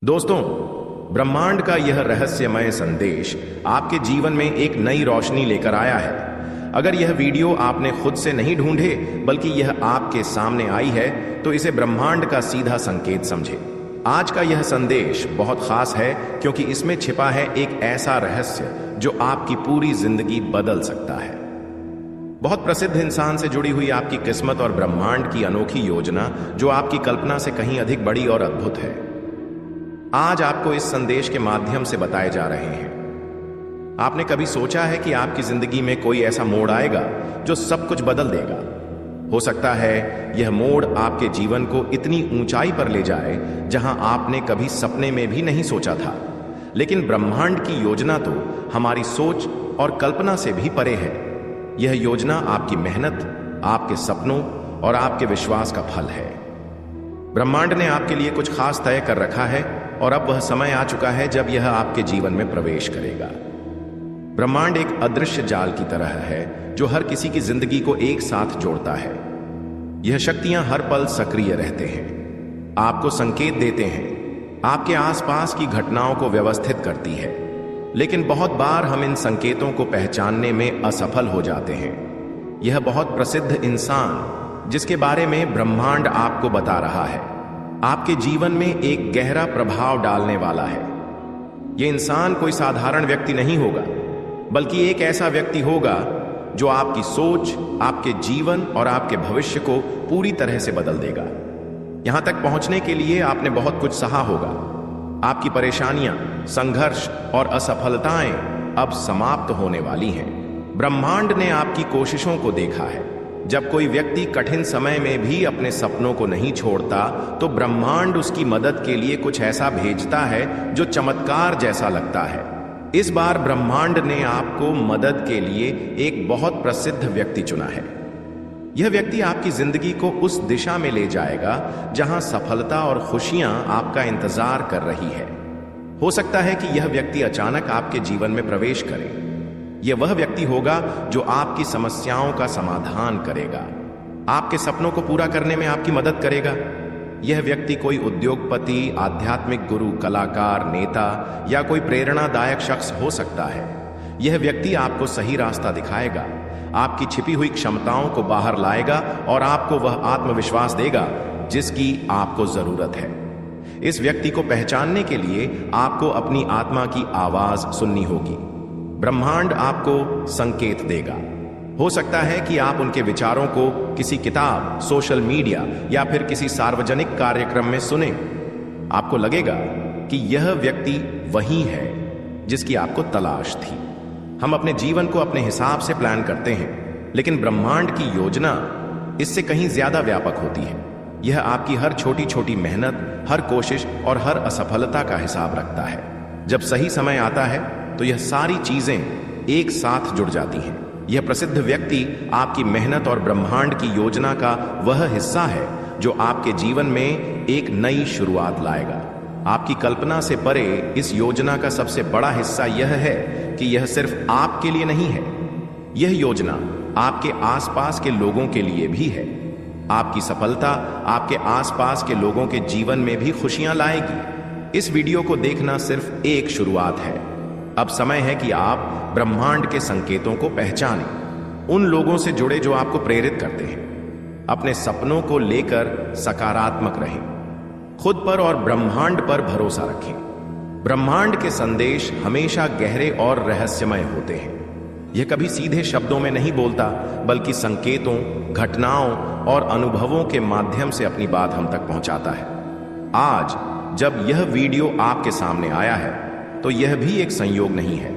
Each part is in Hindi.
दोस्तों, ब्रह्मांड का यह रहस्यमय संदेश आपके जीवन में एक नई रोशनी लेकर आया है। अगर यह वीडियो आपने खुद से नहीं ढूंढे बल्कि यह आपके सामने आई है तो इसे ब्रह्मांड का सीधा संकेत समझे। आज का यह संदेश बहुत खास है क्योंकि इसमें छिपा है एक ऐसा रहस्य जो आपकी पूरी जिंदगी बदल सकता है। बहुत प्रसिद्ध इंसान से जुड़ी हुई आपकी किस्मत और ब्रह्मांड की अनोखी योजना जो आपकी कल्पना से कहीं अधिक बड़ी और अद्भुत है, आज आपको इस संदेश के माध्यम से बताए जा रहे हैं। आपने कभी सोचा है कि आपकी जिंदगी में कोई ऐसा मोड़ आएगा जो सब कुछ बदल देगा? हो सकता है यह मोड़ आपके जीवन को इतनी ऊंचाई पर ले जाए जहां आपने कभी सपने में भी नहीं सोचा था। लेकिन ब्रह्मांड की योजना तो हमारी सोच और कल्पना से भी परे है। यह योजना आपकी मेहनत, आपके सपनों और आपके विश्वास का फल है। ब्रह्मांड ने आपके लिए कुछ खास तय कर रखा है और अब वह समय आ चुका है जब यह आपके जीवन में प्रवेश करेगा। ब्रह्मांड एक अदृश्य जाल की तरह है जो हर किसी की जिंदगी को एक साथ जोड़ता है। यह शक्तियां हर पल सक्रिय रहते हैं, आपको संकेत देते हैं, आपके आसपास की घटनाओं को व्यवस्थित करती है। लेकिन बहुत बार हम इन संकेतों को पहचानने में असफल हो जाते हैं। यह बहुत प्रसिद्ध इंसान जिसके बारे में ब्रह्मांड आपको बता रहा है, आपके जीवन में एक गहरा प्रभाव डालने वाला है। यह इंसान कोई साधारण व्यक्ति नहीं होगा, बल्कि एक ऐसा व्यक्ति होगा जो आपकी सोच, आपके जीवन और आपके भविष्य को पूरी तरह से बदल देगा। यहां तक पहुंचने के लिए आपने बहुत कुछ सहा होगा। आपकी परेशानियां, संघर्ष और असफलताएं अब समाप्त होने वाली हैं। ब्रह्मांड ने आपकी कोशिशों को देखा है। जब कोई व्यक्ति कठिन समय में भी अपने सपनों को नहीं छोड़ता तो ब्रह्मांड उसकी मदद के लिए कुछ ऐसा भेजता है जो चमत्कार जैसा लगता है। इस बार ब्रह्मांड ने आपको मदद के लिए एक बहुत प्रसिद्ध व्यक्ति चुना है। यह व्यक्ति आपकी जिंदगी को उस दिशा में ले जाएगा जहां सफलता और खुशियां आपका इंतजार कर रही है। हो सकता है कि यह व्यक्ति अचानक आपके जीवन में प्रवेश करे। यह वह व्यक्ति होगा जो आपकी समस्याओं का समाधान करेगा, आपके सपनों को पूरा करने में आपकी मदद करेगा। यह व्यक्ति कोई उद्योगपति, आध्यात्मिक गुरु, कलाकार, नेता या कोई प्रेरणादायक शख्स हो सकता है। यह व्यक्ति आपको सही रास्ता दिखाएगा, आपकी छिपी हुई क्षमताओं को बाहर लाएगा और आपको वह आत्मविश्वास देगा जिसकी आपको जरूरत है। इस व्यक्ति को पहचानने के लिए आपको अपनी आत्मा की आवाज सुननी होगी। ब्रह्मांड आपको संकेत देगा। हो सकता है कि आप उनके विचारों को किसी किताब, सोशल मीडिया या फिर किसी सार्वजनिक कार्यक्रम में सुने। आपको लगेगा कि यह व्यक्ति वही है जिसकी आपको तलाश थी। हम अपने जीवन को अपने हिसाब से प्लान करते हैं, लेकिन ब्रह्मांड की योजना इससे कहीं ज्यादा व्यापक होती है। यह आपकी हर छोटी छोटी मेहनत, हर कोशिश और हर असफलता का हिसाब रखता है। जब सही समय आता है तो यह सारी चीजें एक साथ जुड़ जाती हैं। यह प्रसिद्ध व्यक्ति आपकी मेहनत और ब्रह्मांड की योजना का वह हिस्सा है जो आपके जीवन में एक नई शुरुआत लाएगा। आपकी कल्पना से परे इस योजना का सबसे बड़ा हिस्सा यह है कि यह सिर्फ आपके लिए नहीं है। यह योजना आपके आसपास के लोगों के लिए भी है। आपकी सफलता आपके आसपास के लोगों के जीवन में भी खुशियां लाएगी। इस वीडियो को देखना सिर्फ एक शुरुआत है। अब समय है कि आप ब्रह्मांड के संकेतों को पहचानें, उन लोगों से जुड़े जो आपको प्रेरित करते हैं। अपने सपनों को लेकर सकारात्मक रहें, खुद पर और ब्रह्मांड पर भरोसा रखें। ब्रह्मांड के संदेश हमेशा गहरे और रहस्यमय होते हैं। यह कभी सीधे शब्दों में नहीं बोलता, बल्कि संकेतों, घटनाओं और अनुभवों के माध्यम से अपनी बात हम तक पहुंचाता है। आज जब यह वीडियो आपके सामने आया है तो यह भी एक संयोग नहीं है।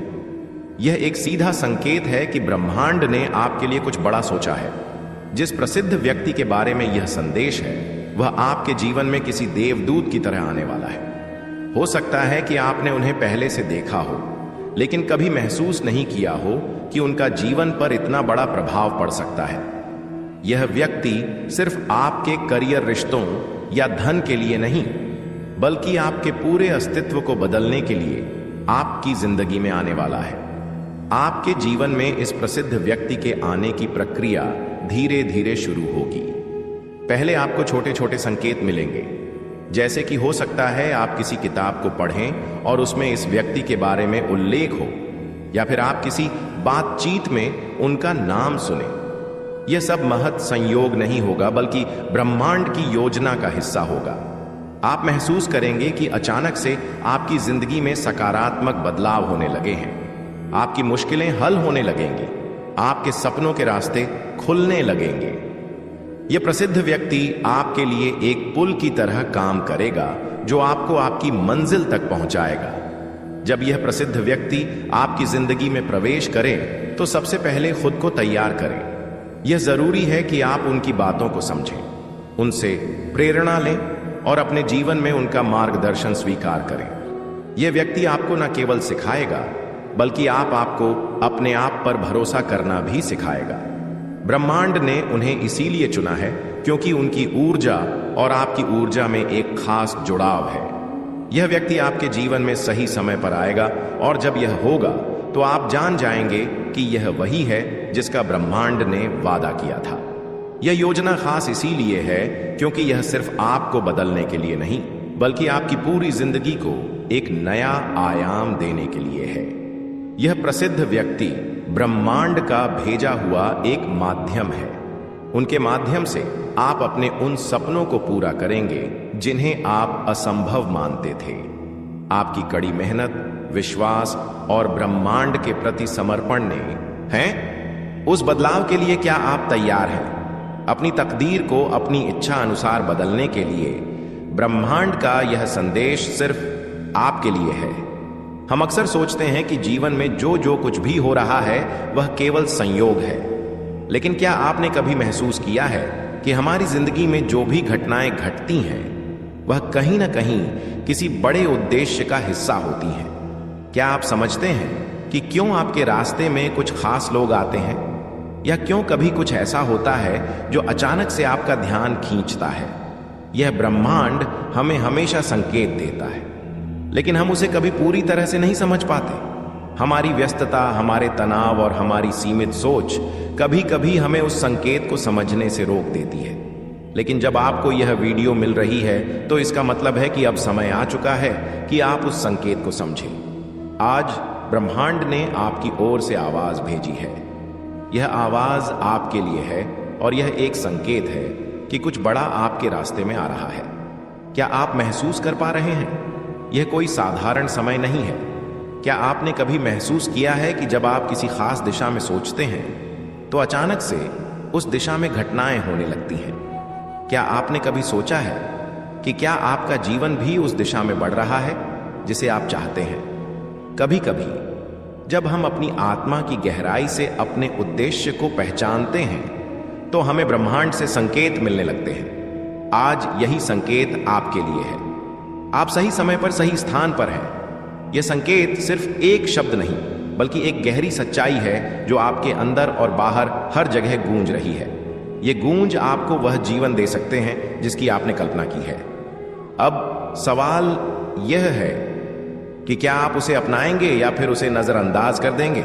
यह एक सीधा संकेत है कि ब्रह्मांड ने आपके लिए कुछ बड़ा सोचा है। जिस प्रसिद्ध व्यक्ति के बारे में यह संदेश है वह आपके जीवन में किसी देवदूत की तरह आने वाला है। हो सकता है कि आपने उन्हें पहले से देखा हो, लेकिन कभी महसूस नहीं किया हो कि उनका जीवन पर इतना बड़ा प्रभाव पड़ सकता है। यह व्यक्ति सिर्फ आपके करियर, रिश्तों या धन के लिए नहीं, बल्कि आपके पूरे अस्तित्व को बदलने के लिए आपकी जिंदगी में आने वाला है। आपके जीवन में इस प्रसिद्ध व्यक्ति के आने की प्रक्रिया धीरे धीरे शुरू होगी। पहले आपको छोटे छोटे संकेत मिलेंगे, जैसे कि हो सकता है आप किसी किताब को पढ़ें और उसमें इस व्यक्ति के बारे में उल्लेख हो, या फिर आप किसी बातचीत में उनका नाम सुने। यह सब महत संयोग नहीं होगा, बल्कि ब्रह्मांड की योजना का हिस्सा होगा। आप महसूस करेंगे कि अचानक से आपकी जिंदगी में सकारात्मक बदलाव होने लगे हैं। आपकी मुश्किलें हल होने लगेंगी, आपके सपनों के रास्ते खुलने लगेंगे। यह प्रसिद्ध व्यक्ति आपके लिए एक पुल की तरह काम करेगा, जो आपको आपकी मंजिल तक पहुंचाएगा। जब यह प्रसिद्ध व्यक्ति आपकी जिंदगी में प्रवेश करे, तो सबसे पहले खुद को तैयार करें। यह जरूरी है कि आप उनकी बातों को समझें, उनसे प्रेरणा लें और अपने जीवन में उनका मार्गदर्शन स्वीकार करें। यह व्यक्ति आपको न केवल सिखाएगा, बल्कि आपको अपने आप पर भरोसा करना भी सिखाएगा। ब्रह्मांड ने उन्हें इसीलिए चुना है क्योंकि उनकी ऊर्जा और आपकी ऊर्जा में एक खास जुड़ाव है। यह व्यक्ति आपके जीवन में सही समय पर आएगा, और जब यह होगा तो आप जान जाएंगे कि यह वही है जिसका ब्रह्मांड ने वादा किया था। यह योजना खास इसीलिए है क्योंकि यह सिर्फ आपको बदलने के लिए नहीं, बल्कि आपकी पूरी जिंदगी को एक नया आयाम देने के लिए है। यह प्रसिद्ध व्यक्ति ब्रह्मांड का भेजा हुआ एक माध्यम है। उनके माध्यम से आप अपने उन सपनों को पूरा करेंगे जिन्हें आप असंभव मानते थे। आपकी कड़ी मेहनत, विश्वास और ब्रह्मांड के प्रति समर्पण ने हैं उस बदलाव के लिए। क्या आप तैयार हैं अपनी तकदीर को अपनी इच्छा अनुसार बदलने के लिए? ब्रह्मांड का यह संदेश सिर्फ आपके लिए है। हम अक्सर सोचते हैं कि जीवन में जो कुछ भी हो रहा है वह केवल संयोग है, लेकिन क्या आपने कभी महसूस किया है कि हमारी जिंदगी में जो भी घटनाएं घटती हैं वह कहीं ना कहीं किसी बड़े उद्देश्य का हिस्सा होती हैं? क्या आप समझते हैं कि क्यों आपके रास्ते में कुछ खास लोग आते हैं, या क्यों कभी कुछ ऐसा होता है जो अचानक से आपका ध्यान खींचता है? यह ब्रह्मांड हमें हमेशा संकेत देता है, लेकिन हम उसे कभी पूरी तरह से नहीं समझ पाते। हमारी व्यस्तता, हमारे तनाव और हमारी सीमित सोच कभी कभी हमें उस संकेत को समझने से रोक देती है। लेकिन जब आपको यह वीडियो मिल रही है तो इसका मतलब है कि अब समय आ चुका है कि आप उस संकेत को समझें। आज ब्रह्मांड ने आपकी ओर से आवाज भेजी है। यह आवाज आपके लिए है और यह एक संकेत है कि कुछ बड़ा आपके रास्ते में आ रहा है। क्या आप महसूस कर पा रहे हैं? यह कोई साधारण समय नहीं है। क्या आपने कभी महसूस किया है कि जब आप किसी खास दिशा में सोचते हैं तो अचानक से उस दिशा में घटनाएं होने लगती हैं? क्या आपने कभी सोचा है कि क्या आपका जीवन भी उस दिशा में बढ़ रहा है जिसे आप चाहते हैं? कभी कभी जब हम अपनी आत्मा की गहराई से अपने उद्देश्य को पहचानते हैं तो हमें ब्रह्मांड से संकेत मिलने लगते हैं। आज यही संकेत आपके लिए है। आप सही समय पर सही स्थान पर हैं। यह संकेत सिर्फ एक शब्द नहीं, बल्कि एक गहरी सच्चाई है जो आपके अंदर और बाहर हर जगह गूंज रही है। यह गूंज आपको वह जीवन दे सकते हैं जिसकी आपने कल्पना की है। अब सवाल यह है कि क्या आप उसे अपनाएंगे या फिर उसे नजरअंदाज कर देंगे?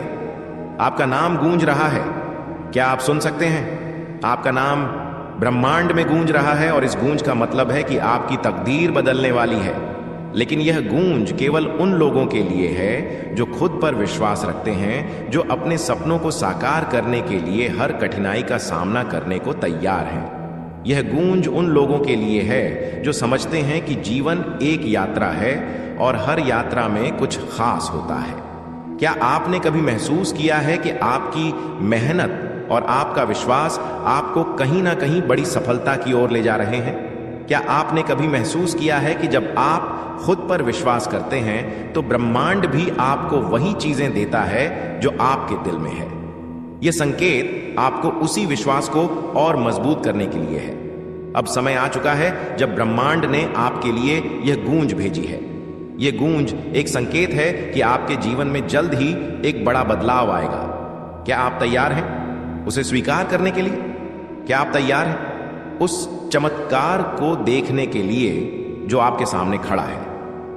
आपका नाम गूंज रहा है। क्या आप सुन सकते हैं? आपका नाम ब्रह्मांड में गूंज रहा है, और इस गूंज का मतलब है कि आपकी तकदीर बदलने वाली है। लेकिन यह गूंज केवल उन लोगों के लिए है जो खुद पर विश्वास रखते हैं, जो अपने सपनों को साकार करने के लिए हर कठिनाई का सामना करने को तैयार हैं। यह गूंज उन लोगों के लिए है जो समझते हैं कि जीवन एक यात्रा है और हर यात्रा में कुछ खास होता है। क्या आपने कभी महसूस किया है कि आपकी मेहनत और आपका विश्वास आपको कहीं ना कहीं बड़ी सफलता की ओर ले जा रहे हैं? क्या आपने कभी महसूस किया है कि जब आप खुद पर विश्वास करते हैं तो ब्रह्मांड भी आपको वही चीजें देता है जो आपके दिल में है? यह संकेत आपको उसी विश्वास को और मजबूत करने के लिए है। अब समय आ चुका है जब ब्रह्मांड ने आपके लिए यह गूंज भेजी है। यह गूंज एक संकेत है कि आपके जीवन में जल्द ही एक बड़ा बदलाव आएगा। क्या आप तैयार हैं उसे स्वीकार करने के लिए? क्या आप तैयार हैं उस चमत्कार को देखने के लिए जो आपके सामने खड़ा है?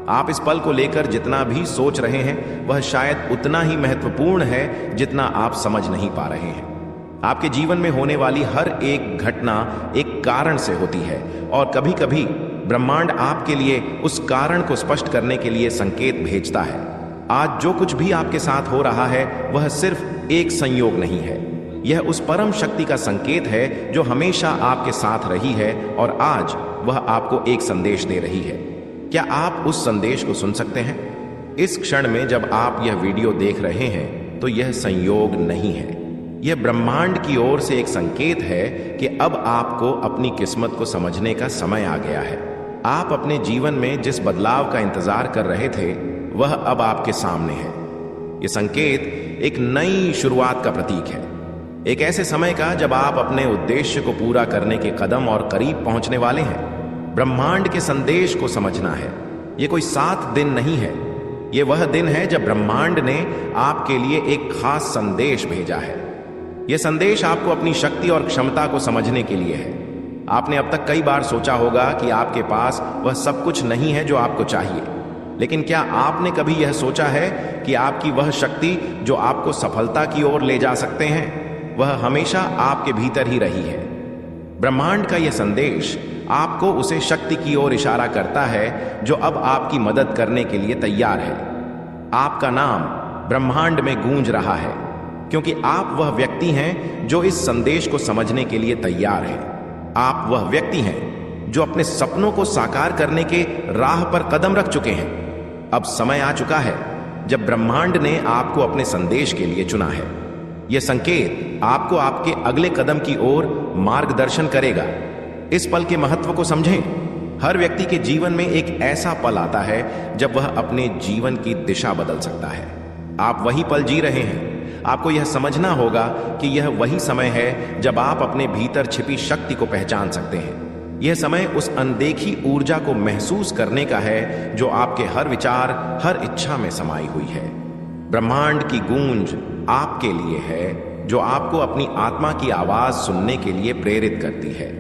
आप इस पल को लेकर जितना भी सोच रहे हैं वह शायद उतना ही महत्वपूर्ण है जितना आप समझ नहीं पा रहे हैं। आपके जीवन में होने वाली हर एक घटना एक कारण से होती है, और कभी कभी ब्रह्मांड आपके लिए उस कारण को स्पष्ट करने के लिए संकेत भेजता है। आज जो कुछ भी आपके साथ हो रहा है वह सिर्फ एक संयोग नहीं है, यह उस परम शक्ति का संकेत है जो हमेशा आपके साथ रही है और आज वह आपको एक संदेश दे रही है। क्या आप उस संदेश को सुन सकते हैं? इस क्षण में जब आप यह वीडियो देख रहे हैं तो यह संयोग नहीं है, यह ब्रह्मांड की ओर से एक संकेत है कि अब आपको अपनी किस्मत को समझने का समय आ गया है। आप अपने जीवन में जिस बदलाव का इंतजार कर रहे थे वह अब आपके सामने है। यह संकेत एक नई शुरुआत का प्रतीक है, एक ऐसे समय का जब आप अपने उद्देश्य को पूरा करने के कदम और करीब पहुंचने वाले हैं। ब्रह्मांड के संदेश को समझना है। यह कोई 7 दिन नहीं है, यह वह दिन है जब ब्रह्मांड ने आपके लिए एक खास संदेश भेजा है। यह संदेश आपको अपनी शक्ति और क्षमता को समझने के लिए है। आपने अब तक कई बार सोचा होगा कि आपके पास वह सब कुछ नहीं है जो आपको चाहिए, लेकिन क्या आपने कभी यह सोचा है कि आपकी वह शक्ति जो आपको सफलता की ओर ले जा सकते हैं वह हमेशा आपके भीतर ही रही है। ब्रह्मांड का यह संदेश आपको उसे शक्ति की ओर इशारा करता है जो अब आपकी मदद करने के लिए तैयार है। आपका नाम ब्रह्मांड में गूंज रहा है क्योंकि आप वह व्यक्ति हैं जो इस संदेश को समझने के लिए तैयार है। आप वह व्यक्ति हैं जो अपने सपनों को साकार करने के राह पर कदम रख चुके हैं। अब समय आ चुका है जब ब्रह्मांड ने आपको अपने संदेश के लिए चुना है। यह संकेत आपको आपके अगले कदम की ओर मार्गदर्शन करेगा। इस पल के महत्व को समझें। हर व्यक्ति के जीवन में एक ऐसा पल आता है जब वह अपने जीवन की दिशा बदल सकता है। आप वही पल जी रहे हैं। आपको यह समझना होगा कि यह वही समय है जब आप अपने भीतर छिपी शक्ति को पहचान सकते हैं। यह समय उस अनदेखी ऊर्जा को महसूस करने का है जो आपके हर विचार, हर इच्छा में समाई हुई है। ब्रह्मांड की गूंज आपके लिए है जो आपको अपनी आत्मा की आवाज सुनने के लिए प्रेरित करती है।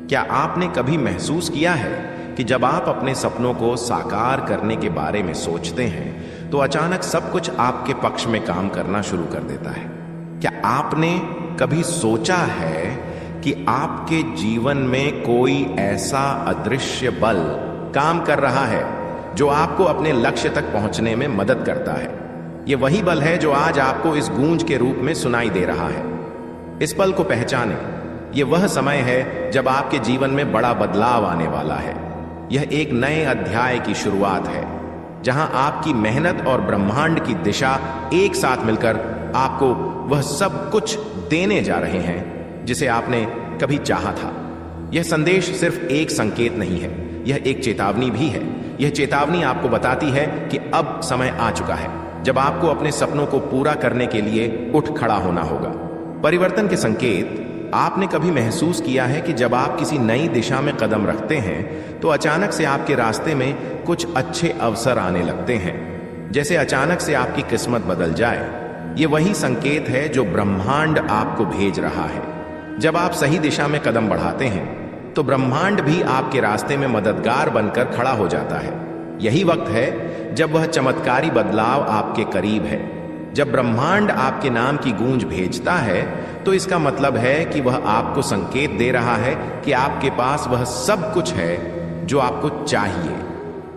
क्या आपने कभी महसूस किया है कि जब आप अपने सपनों को साकार करने के बारे में सोचते हैं तो अचानक सब कुछ आपके पक्ष में काम करना शुरू कर देता है? क्या आपने कभी सोचा है कि आपके जीवन में कोई ऐसा अदृश्य बल काम कर रहा है जो आपको अपने लक्ष्य तक पहुंचने में मदद करता है? यह वही बल है जो आज आपको इस गूंज के रूप में सुनाई दे रहा है। इस पल को पहचानें। यह वह समय है जब आपके जीवन में बड़ा बदलाव आने वाला है। यह एक नए अध्याय की शुरुआत है जहां आपकी मेहनत और ब्रह्मांड की दिशा एक साथ मिलकर आपको वह सब कुछ देने जा रहे हैं जिसे आपने कभी चाहा था। यह संदेश सिर्फ एक संकेत नहीं है, यह एक चेतावनी भी है। यह चेतावनी आपको बताती है कि अब समय आ चुका है जब आपको अपने सपनों को पूरा करने के लिए उठ खड़ा होना होगा। परिवर्तन के संकेत। आपने कभी महसूस किया है कि जब आप किसी नई दिशा में कदम रखते हैं तो अचानक से आपके रास्ते में कुछ अच्छे अवसर आने लगते हैं, जैसे अचानक से आपकी किस्मत बदल जाए। ये वही संकेत है जो ब्रह्मांड आपको भेज रहा है। जब आप सही दिशा में कदम बढ़ाते हैं तो ब्रह्मांड भी आपके रास्ते में मददगार बनकर खड़ा हो जाता है। यही वक्त है जब वह चमत्कारी बदलाव आपके करीब है। जब ब्रह्मांड आपके नाम की गूंज भेजता है तो इसका मतलब है कि वह आपको संकेत दे रहा है कि आपके पास वह सब कुछ है जो आपको चाहिए।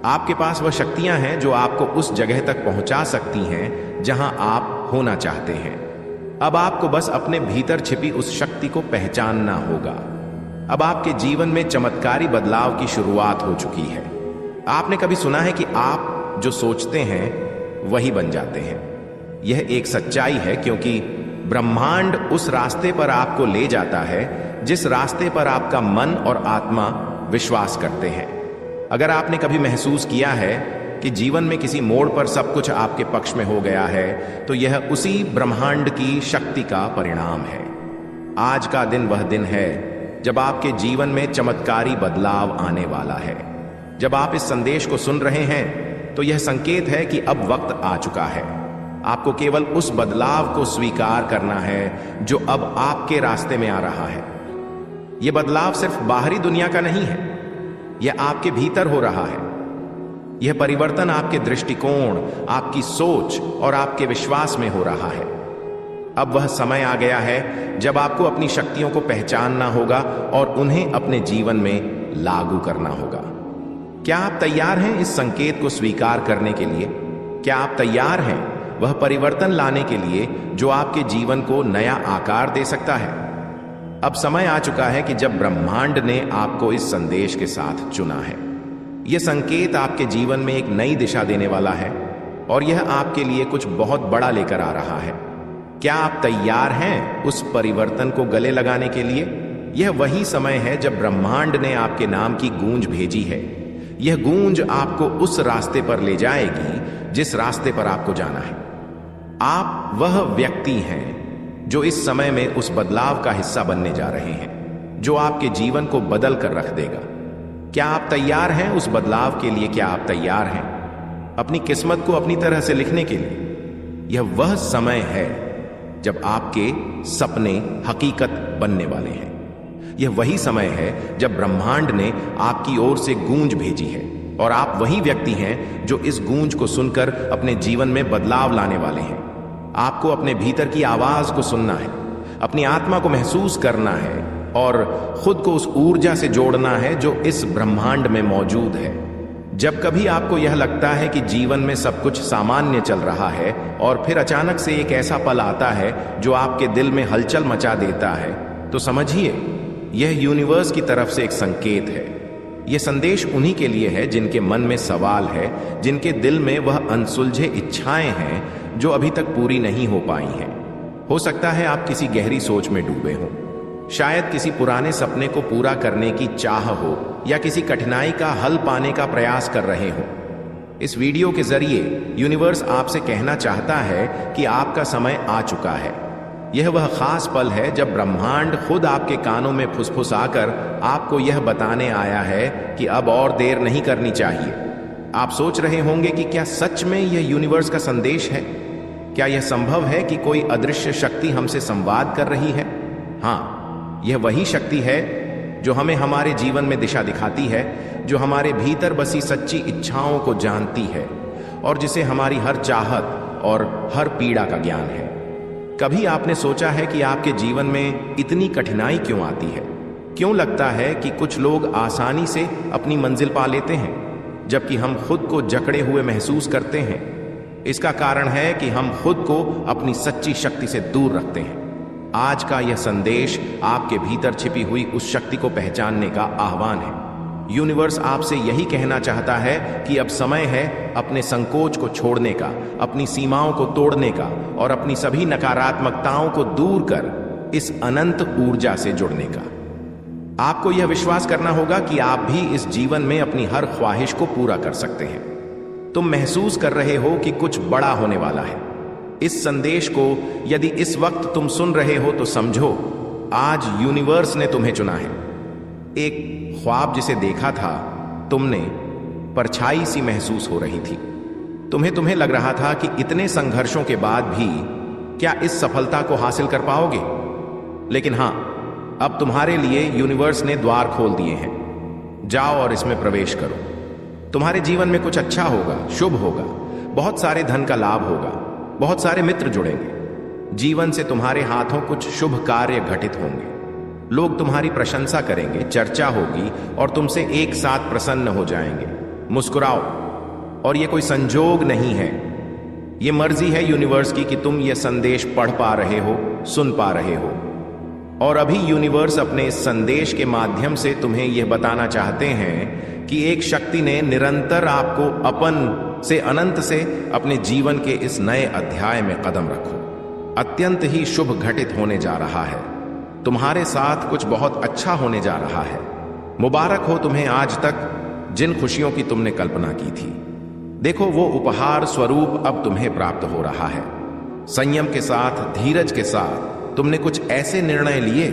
आपके पास वह शक्तियां हैं जो आपको उस जगह तक पहुंचा सकती हैं जहां आप होना चाहते हैं। अब आपको बस अपने भीतर छिपी उस शक्ति को पहचानना होगा। अब आपके जीवन में चमत्कारी बदलाव की शुरुआत हो चुकी है। आपने कभी सुना है कि आप जो सोचते हैं वही बन जाते हैं। यह एक सच्चाई है क्योंकि ब्रह्मांड उस रास्ते पर आपको ले जाता है जिस रास्ते पर आपका मन और आत्मा विश्वास करते हैं। अगर आपने कभी महसूस किया है कि जीवन में किसी मोड़ पर सब कुछ आपके पक्ष में हो गया है तो यह उसी ब्रह्मांड की शक्ति का परिणाम है। आज का दिन वह दिन है जब आपके जीवन में चमत्कारी बदलाव आने वाला है। जब आप इस संदेश को सुन रहे हैं तो यह संकेत है कि अब वक्त आ चुका है। आपको केवल उस बदलाव को स्वीकार करना है जो अब आपके रास्ते में आ रहा है। यह बदलाव सिर्फ बाहरी दुनिया का नहीं है, यह आपके भीतर हो रहा है। यह परिवर्तन आपके दृष्टिकोण, आपकी सोच और आपके विश्वास में हो रहा है। अब वह समय आ गया है जब आपको अपनी शक्तियों को पहचानना होगा और उन्हें अपने जीवन में लागू करना होगा। क्या आप तैयार हैं इस संकेत को स्वीकार करने के लिए? क्या आप तैयार हैं वह परिवर्तन लाने के लिए जो आपके जीवन को नया आकार दे सकता है? अब समय आ चुका है कि जब ब्रह्मांड ने आपको इस संदेश के साथ चुना है। यह संकेत आपके जीवन में एक नई दिशा देने वाला है और यह आपके लिए कुछ बहुत बड़ा लेकर आ रहा है। क्या आप तैयार हैं उस परिवर्तन को गले लगाने के लिए? यह वही समय है जब ब्रह्मांड ने आपके नाम की गूंज भेजी है। यह गूंज आपको उस रास्ते पर ले जाएगी जिस रास्ते पर आपको जाना है। आप वह व्यक्ति हैं जो इस समय में उस बदलाव का हिस्सा बनने जा रहे हैं जो आपके जीवन को बदल कर रख देगा। क्या आप तैयार हैं उस बदलाव के लिए? क्या आप तैयार हैं अपनी किस्मत को अपनी तरह से लिखने के लिए? यह वह समय है जब आपके सपने हकीकत बनने वाले हैं। यह वही समय है जब ब्रह्मांड ने आपकी ओर से गूंज भेजी है और आप वही व्यक्ति हैं जो इस गूंज को सुनकर अपने जीवन में बदलाव लाने वाले हैं। आपको अपने भीतर की आवाज को सुनना है, अपनी आत्मा को महसूस करना है और खुद को उस ऊर्जा से जोड़ना है जो इस ब्रह्मांड में मौजूद है। जब कभी आपको यह लगता है कि जीवन में सब कुछ सामान्य चल रहा है और फिर अचानक से एक ऐसा पल आता है जो आपके दिल में हलचल मचा देता है, तो समझिए यह यूनिवर्स की तरफ से एक संकेत है। यह संदेश उन्हीं के लिए है जिनके मन में सवाल है, जिनके दिल में वह अनसुलझे इच्छाएं हैं जो अभी तक पूरी नहीं हो पाई हैं। हो सकता है आप किसी गहरी सोच में डूबे हों, शायद किसी पुराने सपने को पूरा करने की चाह हो या किसी कठिनाई का हल पाने का प्रयास कर रहे हो। इस वीडियो के जरिए यूनिवर्स आपसे कहना चाहता है कि आपका समय आ चुका है। यह वह खास पल है जब ब्रह्मांड खुद आपके कानों में फुसफुसाकर आपको यह बताने आया है कि अब और देर नहीं करनी चाहिए। आप सोच रहे होंगे कि क्या सच में यह यूनिवर्स का संदेश है? क्या यह संभव है कि कोई अदृश्य शक्ति हमसे संवाद कर रही है? हाँ, यह वही शक्ति है जो हमें हमारे जीवन में दिशा दिखाती है, जो हमारे भीतर बसी सच्ची इच्छाओं को जानती है और जिसे हमारी हर चाहत और हर पीड़ा का ज्ञान है। कभी आपने सोचा है कि आपके जीवन में इतनी कठिनाई क्यों आती है? क्यों लगता है कि कुछ लोग आसानी से अपनी मंजिल पा लेते हैं जबकि हम खुद को जकड़े हुए महसूस करते हैं? इसका कारण है कि हम खुद को अपनी सच्ची शक्ति से दूर रखते हैं। आज का यह संदेश आपके भीतर छिपी हुई उस शक्ति को पहचानने का आह्वान है। यूनिवर्स आपसे यही कहना चाहता है कि अब समय है अपने संकोच को छोड़ने का, अपनी सीमाओं को तोड़ने का और अपनी सभी नकारात्मकताओं को दूर कर इस अनंत ऊर्जा से जुड़ने का। आपको यह विश्वास करना होगा कि आप भी इस जीवन में अपनी हर ख्वाहिश को पूरा कर सकते हैं। तुम महसूस कर रहे हो कि कुछ बड़ा होने वाला है। इस संदेश को यदि इस वक्त तुम सुन रहे हो तो समझो आज यूनिवर्स ने तुम्हें चुना है। एक ख्वाब जिसे देखा था तुमने, परछाई सी महसूस हो रही थी। तुम्हें लग रहा था कि इतने संघर्षों के बाद भी क्या इस सफलता को हासिल कर पाओगे। लेकिन हां, अब तुम्हारे लिए यूनिवर्स ने द्वार खोल दिए हैं। जाओ और इसमें प्रवेश करो। तुम्हारे जीवन में कुछ अच्छा होगा, शुभ होगा, बहुत सारे धन का लाभ होगा, बहुत सारे मित्र जुड़ेंगे। जीवन से तुम्हारे हाथों कुछ शुभ कार्य घटित होंगे। लोग तुम्हारी प्रशंसा करेंगे, चर्चा होगी और तुमसे एक साथ प्रसन्न हो जाएंगे। मुस्कुराओ। और यह कोई संजोग नहीं है, यह मर्जी है यूनिवर्स की कि तुम यह संदेश पढ़ पा रहे हो, सुन पा रहे हो। और अभी यूनिवर्स अपने इस संदेश के माध्यम से तुम्हें यह बताना चाहते हैं कि एक शक्ति ने निरंतर आपको अपन से अनंत से अपने जीवन के इस नए अध्याय में कदम रखो। अत्यंत ही शुभ घटित होने जा रहा है। तुम्हारे साथ कुछ बहुत अच्छा होने जा रहा है। मुबारक हो तुम्हें आज तक जिन खुशियों की तुमने कल्पना की थी। देखो वो उपहार स्वरूप अब तुम्हें प्राप्त हो रहा है। संयम के साथ, धीरज के साथ तुमने कुछ ऐसे निर्णय लिए।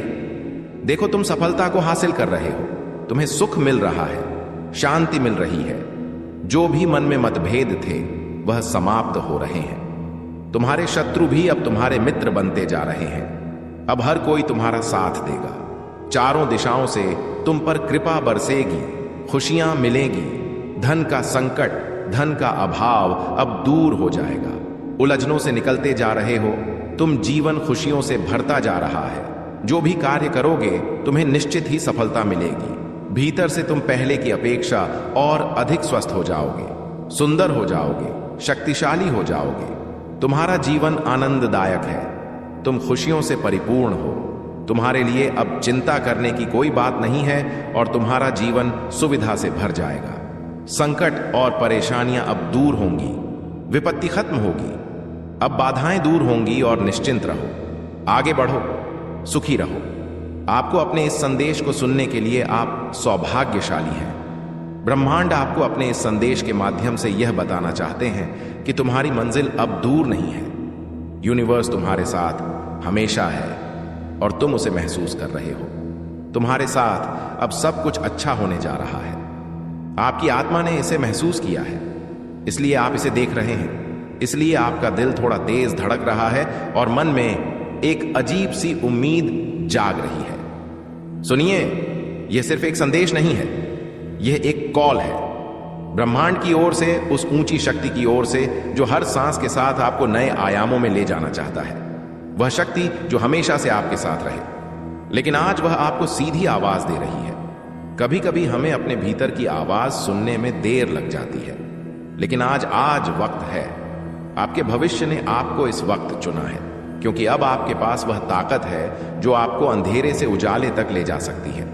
देखो तुम सफलता को हासिल कर रहे हो, तुम्हें सुख मिल रहा है, शांति मिल रही है। जो भी मन में मतभेद थे वह समाप्त हो रहे हैं। तुम्हारे शत्रु भी अब तुम्हारे मित्र बनते जा रहे हैं। अब हर कोई तुम्हारा साथ देगा। चारों दिशाओं से तुम पर कृपा बरसेगी, खुशियां मिलेगी। धन का संकट, धन का अभाव अब दूर हो जाएगा। उलझनों से निकलते जा रहे हो, तुम जीवन खुशियों से भरता जा रहा है। जो भी कार्य करोगे तुम्हें निश्चित ही सफलता मिलेगी। भीतर से तुम पहले की अपेक्षा और अधिक स्वस्थ हो जाओगे, सुंदर हो जाओगे, शक्तिशाली हो जाओगे। तुम्हारा जीवन आनंददायक है, तुम खुशियों से परिपूर्ण हो। तुम्हारे लिए अब चिंता करने की कोई बात नहीं है और तुम्हारा जीवन सुविधा से भर जाएगा। संकट और परेशानियां अब दूर होंगी, विपत्ति खत्म होगी, अब बाधाएं दूर होंगी और निश्चिंत रहो, आगे बढ़ो, सुखी रहो। आपको अपने इस संदेश को सुनने के लिए आप सौभाग्यशाली हैं। ब्रह्मांड आपको अपने इस संदेश के माध्यम से यह बताना चाहते हैं कि तुम्हारी मंजिल अब दूर नहीं है। यूनिवर्स तुम्हारे साथ हमेशा है और तुम उसे महसूस कर रहे हो। तुम्हारे साथ अब सब कुछ अच्छा होने जा रहा है। आपकी आत्मा ने इसे महसूस किया है, इसलिए आप इसे देख रहे हैं। इसलिए आपका दिल थोड़ा तेज धड़क रहा है और मन में एक अजीब सी उम्मीद जाग रही है। सुनिए, यह सिर्फ एक संदेश नहीं है, यह एक कॉल है ब्रह्मांड की ओर से, उस ऊंची शक्ति की ओर से जो हर सांस के साथ आपको नए आयामों में ले जाना चाहता है। वह शक्ति जो हमेशा से आपके साथ रहे, लेकिन आज वह आपको सीधी आवाज दे रही है। कभी कभी हमें अपने भीतर की आवाज सुनने में देर लग जाती है, लेकिन आज वक्त है। आपके भविष्य ने आपको इस वक्त चुना है, क्योंकि अब आपके पास वह ताकत है जो आपको अंधेरे से उजाले तक ले जा सकती है।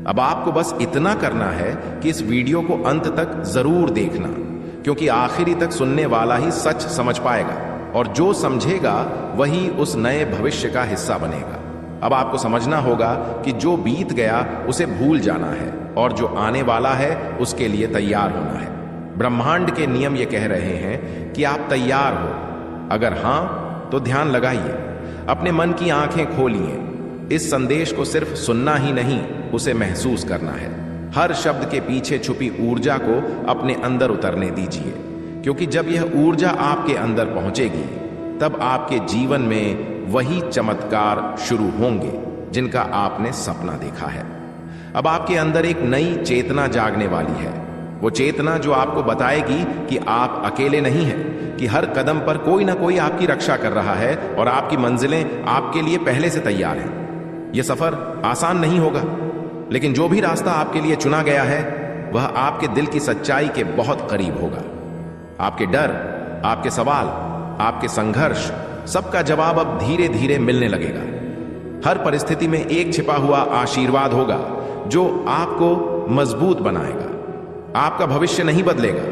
अब आपको बस इतना करना है कि इस वीडियो को अंत तक जरूर देखना, क्योंकि आखिरी तक सुनने वाला ही सच समझ पाएगा और जो समझेगा वही उस नए भविष्य का हिस्सा बनेगा। अब आपको समझना होगा कि जो बीत गया उसे भूल जाना है और जो आने वाला है उसके लिए तैयार होना है। ब्रह्मांड के नियम ये कह रहे हैं कि आप तैयार हो। अगर हां तो ध्यान लगाइए, अपने मन की आंखें खोलिए। इस संदेश को सिर्फ सुनना ही नहीं, उसे महसूस करना है। हर शब्द के पीछे छुपी ऊर्जा को अपने अंदर उतरने दीजिए, क्योंकि जब यह ऊर्जा आपके अंदर पहुंचेगी तब आपके जीवन में वही चमत्कार शुरू होंगे जिनका आपने सपना देखा है। अब आपके अंदर एक नई चेतना जागने वाली है, वो चेतना जो आपको बताएगी कि आप अकेले नहीं हैं, कि हर कदम पर कोई ना कोई आपकी रक्षा कर रहा है और आपकी मंजिलें आपके लिए पहले से तैयार हैं। यह सफर आसान नहीं होगा, लेकिन जो भी रास्ता आपके लिए चुना गया है वह आपके दिल की सच्चाई के बहुत करीब होगा। आपके डर, आपके सवाल, आपके संघर्ष, सबका जवाब अब धीरे धीरे मिलने लगेगा। हर परिस्थिति में एक छिपा हुआ आशीर्वाद होगा जो आपको मजबूत बनाएगा। आपका भविष्य नहीं बदलेगा,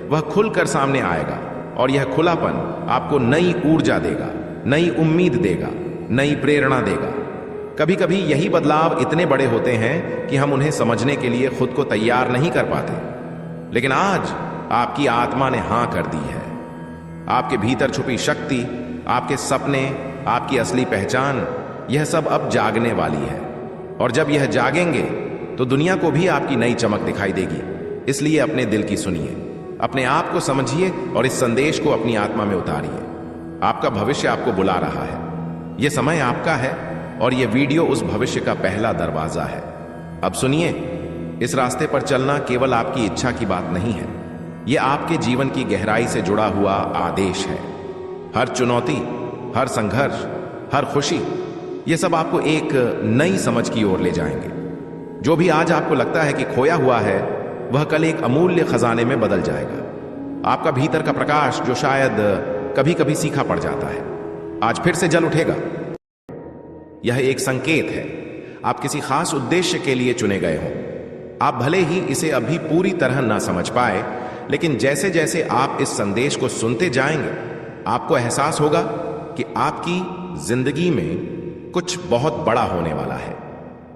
वह खुलकर सामने आएगा और यह खुलापन आपको नई ऊर्जा देगा, नई उम्मीद देगा, नई प्रेरणा देगा। कभी कभी यही बदलाव इतने बड़े होते हैं कि हम उन्हें समझने के लिए खुद को तैयार नहीं कर पाते, लेकिन आज आपकी आत्मा ने हां कर दी है। आपके भीतर छुपी शक्ति, आपके सपने, आपकी असली पहचान, यह सब अब जागने वाली है और जब यह जागेंगे तो दुनिया को भी आपकी नई चमक दिखाई देगी। इसलिए अपने दिल की सुनिए, अपने आप को समझिए और इस संदेश को अपनी आत्मा में उतारिए। आपका भविष्य आपको बुला रहा है, यह समय आपका है और यह वीडियो उस भविष्य का पहला दरवाजा है। अब सुनिए, इस रास्ते पर चलना केवल आपकी इच्छा की बात नहीं है, यह आपके जीवन की गहराई से जुड़ा हुआ आदेश है। हर चुनौती, हर संघर्ष, हर खुशी, यह सब आपको एक नई समझ की ओर ले जाएंगे। जो भी आज आपको लगता है कि खोया हुआ है, वह कल एक अमूल्य खजाने में बदल जाएगा। आपका भीतर का प्रकाश जो शायद कभी कभी सीखा पड़ जाता है, आज फिर से जल उठेगा। यह एक संकेत है, आप किसी खास उद्देश्य के लिए चुने गए हों। आप भले ही इसे अभी पूरी तरह ना समझ पाए, लेकिन जैसे जैसे आप इस संदेश को सुनते जाएंगे, आपको एहसास होगा कि आपकी जिंदगी में कुछ बहुत बड़ा होने वाला है।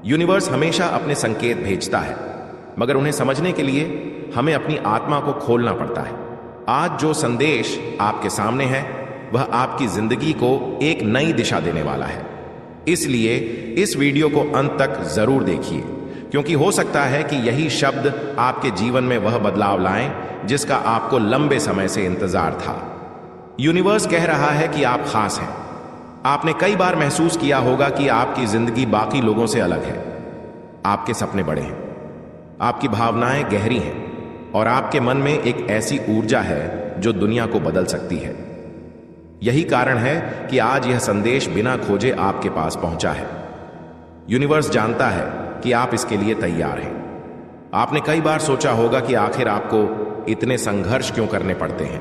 यूनिवर्स हमेशा अपने संकेत भेजता है, मगर उन्हें समझने के लिए हमें अपनी आत्मा को खोलना पड़ता है। आज जो संदेश आपके सामने है वह आपकी जिंदगी को एक नई दिशा देने वाला है। इसलिए इस वीडियो को अंत तक जरूर देखिए, क्योंकि हो सकता है कि यही शब्द आपके जीवन में वह बदलाव लाएं जिसका आपको लंबे समय से इंतजार था। यूनिवर्स कह रहा है कि आप खास हैं। आपने कई बार महसूस किया होगा कि आपकी जिंदगी बाकी लोगों से अलग है। आपके सपने बड़े हैं, आपकी भावनाएं गहरी हैं और आपके मन में एक ऐसी ऊर्जा है जो दुनिया को बदल सकती है। यही कारण है कि आज यह संदेश बिना खोजे आपके पास पहुंचा है। यूनिवर्स जानता है कि आप इसके लिए तैयार हैं। आपने कई बार सोचा होगा कि आखिर आपको इतने संघर्ष क्यों करने पड़ते हैं,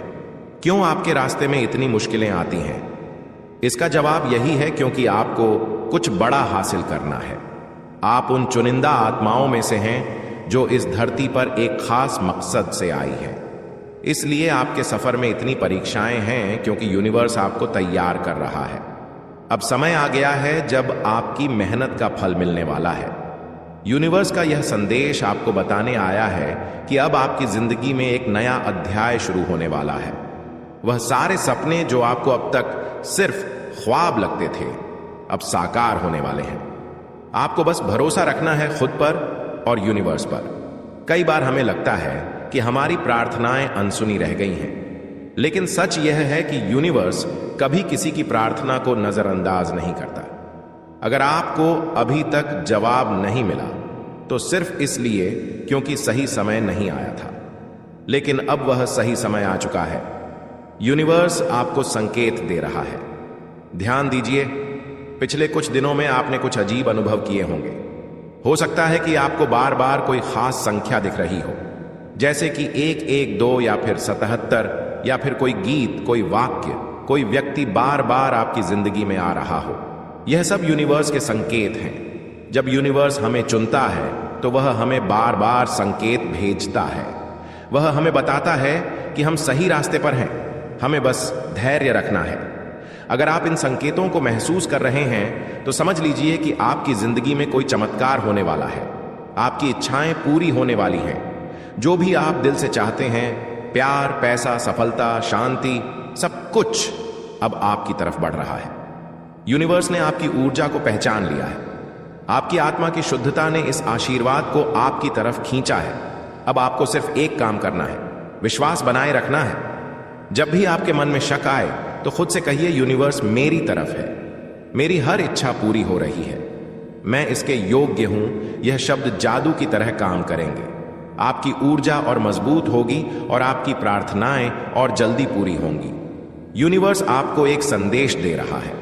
क्यों आपके रास्ते में इतनी मुश्किलें आती हैं। इसका जवाब यही है क्योंकि आपको कुछ बड़ा हासिल करना है। आप उन चुनिंदा आत्माओं में से हैं जो इस धरती पर एक खास मकसद से आई है। इसलिए आपके सफर में इतनी परीक्षाएं हैं क्योंकि यूनिवर्स आपको तैयार कर रहा है। अब समय आ गया है जब आपकी मेहनत का फल मिलने वाला है। यूनिवर्स का यह संदेश आपको बताने आया है कि अब आपकी जिंदगी में एक नया अध्याय शुरू होने वाला है। वह सारे सपने जो आपको अब तक सिर्फ ख्वाब लगते थे, अब साकार होने वाले हैं। आपको बस भरोसा रखना है खुद पर और यूनिवर्स पर। कई बार हमें लगता है कि हमारी प्रार्थनाएं अनसुनी रह गई हैं, लेकिन सच यह है कि यूनिवर्स कभी किसी की प्रार्थना को नजरअंदाज नहीं करता। अगर आपको अभी तक जवाब नहीं मिला तो सिर्फ इसलिए क्योंकि सही समय नहीं आया था, लेकिन अब वह सही समय आ चुका है। यूनिवर्स आपको संकेत दे रहा है। ध्यान दीजिए, पिछले कुछ दिनों में आपने कुछ अजीब अनुभव किए होंगे। हो सकता है कि आपको बार बार कोई खास संख्या दिख रही हो, जैसे कि 112 या फिर 77, या फिर कोई गीत, कोई वाक्य, कोई व्यक्ति बार बार आपकी जिंदगी में आ रहा हो। यह सब यूनिवर्स के संकेत हैं। जब यूनिवर्स हमें चुनता है तो वह हमें बार बार संकेत भेजता है। वह हमें बताता है कि हम सही रास्ते पर हैं, हमें बस धैर्य रखना है। अगर आप इन संकेतों को महसूस कर रहे हैं तो समझ लीजिए कि आपकी जिंदगी में कोई चमत्कार होने वाला है। आपकी इच्छाएं पूरी होने वाली हैं। जो भी आप दिल से चाहते हैं, प्यार, पैसा, सफलता, शांति, सब कुछ अब आपकी तरफ बढ़ रहा है। यूनिवर्स ने आपकी ऊर्जा को पहचान लिया है। आपकी आत्मा की शुद्धता ने इस आशीर्वाद को आपकी तरफ खींचा है। अब आपको सिर्फ एक काम करना है, विश्वास बनाए रखना है। जब भी आपके मन में शक आए तो खुद से कहिए, यूनिवर्स मेरी तरफ है, मेरी हर इच्छा पूरी हो रही है, मैं इसके योग्य हूं। यह शब्द जादू की तरह काम करेंगे। आपकी ऊर्जा और मजबूत होगी और आपकी प्रार्थनाएं और जल्दी पूरी होंगी। यूनिवर्स आपको एक संदेश दे रहा है।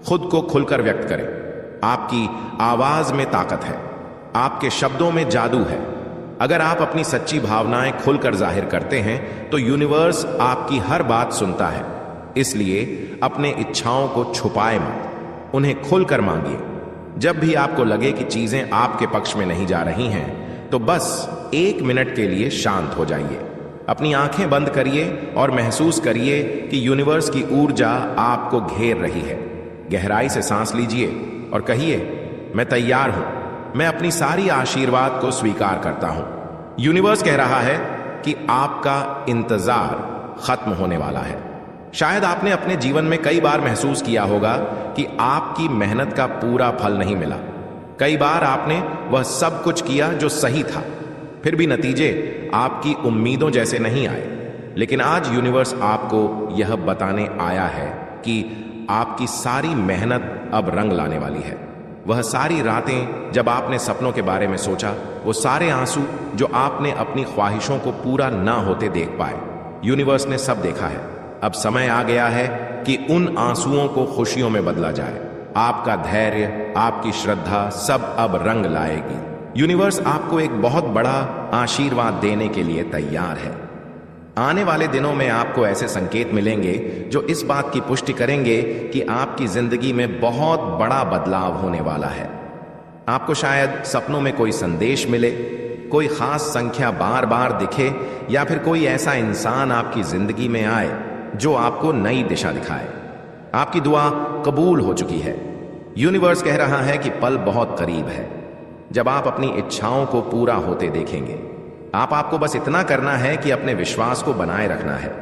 खुद को खुलकर व्यक्त करें। आपकी आवाज में ताकत है, आपके शब्दों में जादू है। अगर आप अपनी सच्ची भावनाएं खुलकर जाहिर करते हैं तो यूनिवर्स आपकी हर बात सुनता है। इसलिए अपने इच्छाओं को छुपाए मत, उन्हें खुलकर मांगिए। जब भी आपको लगे कि चीजें आपके पक्ष में नहीं जा रही हैं तो बस 1 मिनट के लिए शांत हो जाइए। अपनी आंखें बंद करिए और महसूस करिए कि यूनिवर्स की ऊर्जा आपको घेर रही है। गहराई से सांस लीजिए और कहिए, मैं तैयार हूं, मैं अपनी सारी आशीर्वाद को स्वीकार करता हूं। यूनिवर्स कह रहा है कि आपका इंतजार खत्म होने वाला है। शायद आपने अपने जीवन में कई बार महसूस किया होगा कि आपकी मेहनत का पूरा फल नहीं मिला। कई बार आपने वह सब कुछ किया जो सही था, फिर भी नतीजे आपकी उम्मीदों जैसे नहीं आए। लेकिन आज यूनिवर्स आपको यह बताने आया है कि आपकी सारी मेहनत अब रंग लाने वाली है। वह सारी रातें जब आपने सपनों के बारे में सोचा, वो सारे आंसू जो आपने अपनी ख्वाहिशों को पूरा ना होते देख पाए, यूनिवर्स ने सब देखा है। अब समय आ गया है कि उन आंसुओं को खुशियों में बदला जाए। आपका धैर्य, आपकी श्रद्धा सब अब रंग लाएगी। यूनिवर्स आपको एक बहुत बड़ा आशीर्वाद देने के लिए तैयार है। आने वाले दिनों में आपको ऐसे संकेत मिलेंगे जो इस बात की पुष्टि करेंगे कि आपकी जिंदगी में बहुत बड़ा बदलाव होने वाला है। आपको शायद सपनों में कोई संदेश मिले, कोई खास संख्या बार बार दिखे, या फिर कोई ऐसा इंसान आपकी जिंदगी में आए जो आपको नई दिशा दिखाए। आपकी दुआ कबूल हो चुकी है। यूनिवर्स कह रहा है कि पल बहुत करीब है जब आप अपनी इच्छाओं को पूरा होते देखेंगे। आपको बस इतना करना है कि अपने विश्वास को बनाए रखना है।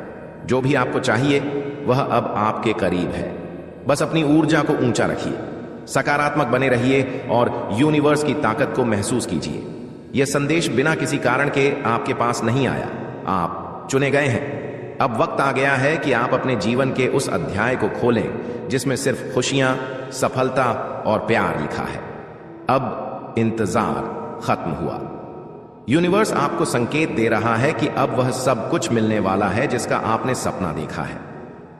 जो भी आपको चाहिए वह अब आपके करीब है। बस अपनी ऊर्जा को ऊंचा रखिए, सकारात्मक बने रहिए और यूनिवर्स की ताकत को महसूस कीजिए। यह संदेश बिना किसी कारण के आपके पास नहीं आया, आप चुने गए हैं। अब वक्त आ गया है कि आप अपने जीवन के उस अध्याय को खोलें जिसमें सिर्फ खुशियां, सफलता और प्यार लिखा है। अब इंतजार खत्म हुआ। यूनिवर्स आपको संकेत दे रहा है कि अब वह सब कुछ मिलने वाला है जिसका आपने सपना देखा है।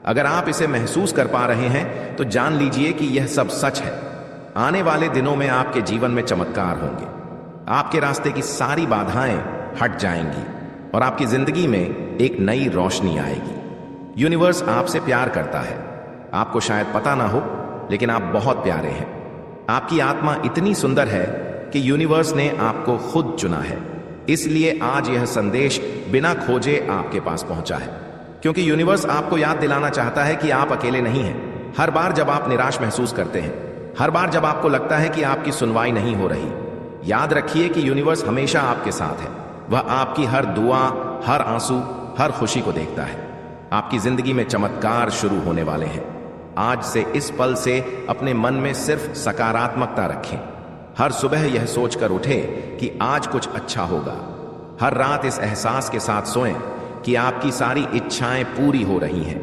अगर आप इसे महसूस कर पा रहे हैं तो जान लीजिए कि यह सब सच है। आने वाले दिनों में आपके जीवन में चमत्कार होंगे। आपके रास्ते की सारी बाधाएं हट जाएंगी और आपकी जिंदगी में एक नई रोशनी आएगी। यूनिवर्स आपसे प्यार करता है। आपको शायद पता ना हो, लेकिन आप बहुत प्यारे हैं। आपकी आत्मा इतनी सुंदर है कि यूनिवर्स ने आपको खुद चुना है। इसलिए आज यह संदेश बिना खोजे आपके पास पहुंचा है, क्योंकि यूनिवर्स आपको याद दिलाना चाहता है कि आप अकेले नहीं हैं। हर बार जब आप निराश महसूस करते हैं, हर बार जब आपको लगता है कि आपकी सुनवाई नहीं हो रही, याद रखिए कि यूनिवर्स हमेशा आपके साथ है। वह आपकी हर दुआ, हर आंसू, हर खुशी को देखता है। आपकी जिंदगी में चमत्कार शुरू होने वाले हैं। आज से, इस पल से अपने मन में सिर्फ सकारात्मकता रखें। हर सुबह यह सोचकर उठे कि आज कुछ अच्छा होगा। हर रात इस एहसास के साथ सोएं कि आपकी सारी इच्छाएं पूरी हो रही हैं।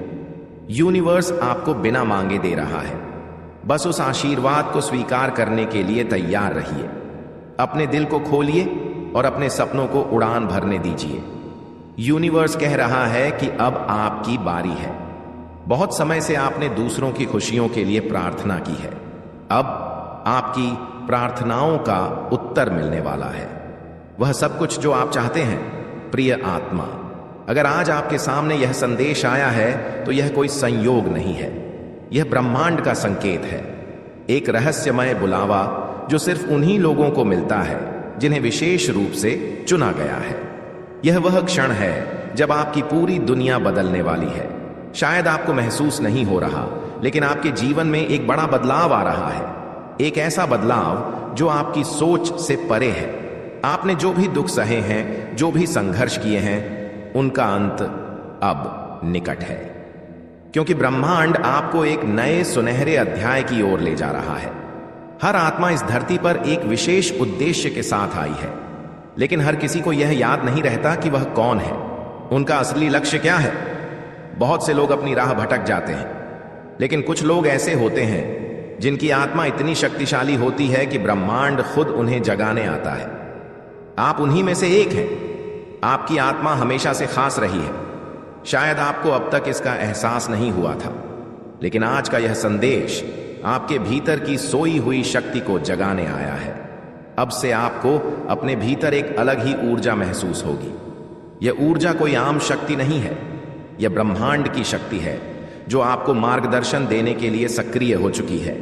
यूनिवर्स आपको बिना मांगे दे रहा है। बस उस आशीर्वाद को स्वीकार करने के लिए तैयार रहिए। अपने दिल को खोलिए और अपने सपनों को उड़ान भरने दीजिए। यूनिवर्स कह रहा है कि अब आपकी बारी है। बहुत समय से आपने दूसरों की खुशियों के लिए प्रार्थना की है। अब आपकी प्रार्थनाओं का उत्तर मिलने वाला है। वह सब कुछ जो आप चाहते हैं, प्रिय आत्मा। अगर आज आपके सामने यह संदेश आया है तो यह कोई संयोग नहीं है, यह ब्रह्मांड का संकेत है। एक रहस्यमय बुलावा जो सिर्फ उन्हीं लोगों को मिलता है जिन्हें विशेष रूप से चुना गया है। यह वह क्षण है जब आपकी पूरी दुनिया बदलने वाली है। शायद आपको महसूस नहीं हो रहा, लेकिन आपके जीवन में एक बड़ा बदलाव आ रहा है। एक ऐसा बदलाव जो आपकी सोच से परे है। आपने जो भी दुख सहे हैं, जो भी संघर्ष किए हैं, उनका अंत अब निकट है, क्योंकि ब्रह्मांड आपको एक नए सुनहरे अध्याय की ओर ले जा रहा है। हर आत्मा इस धरती पर एक विशेष उद्देश्य के साथ आई है, लेकिन हर किसी को यह याद नहीं रहता कि वह कौन है, उनका असली लक्ष्य क्या है। बहुत से लोग अपनी राह भटक जाते हैं, लेकिन कुछ लोग ऐसे होते हैं जिनकी आत्मा इतनी शक्तिशाली होती है कि ब्रह्मांड खुद उन्हें जगाने आता है। आप उन्हीं में से एक हैं। आपकी आत्मा हमेशा से खास रही है। शायद आपको अब तक इसका एहसास नहीं हुआ था, लेकिन आज का यह संदेश आपके भीतर की सोई हुई शक्ति को जगाने आया है। अब से आपको अपने भीतर एक अलग ही ऊर्जा महसूस होगी। यह ऊर्जा कोई आम शक्ति नहीं है, यह ब्रह्मांड की शक्ति है जो आपको मार्गदर्शन देने के लिए सक्रिय हो चुकी है।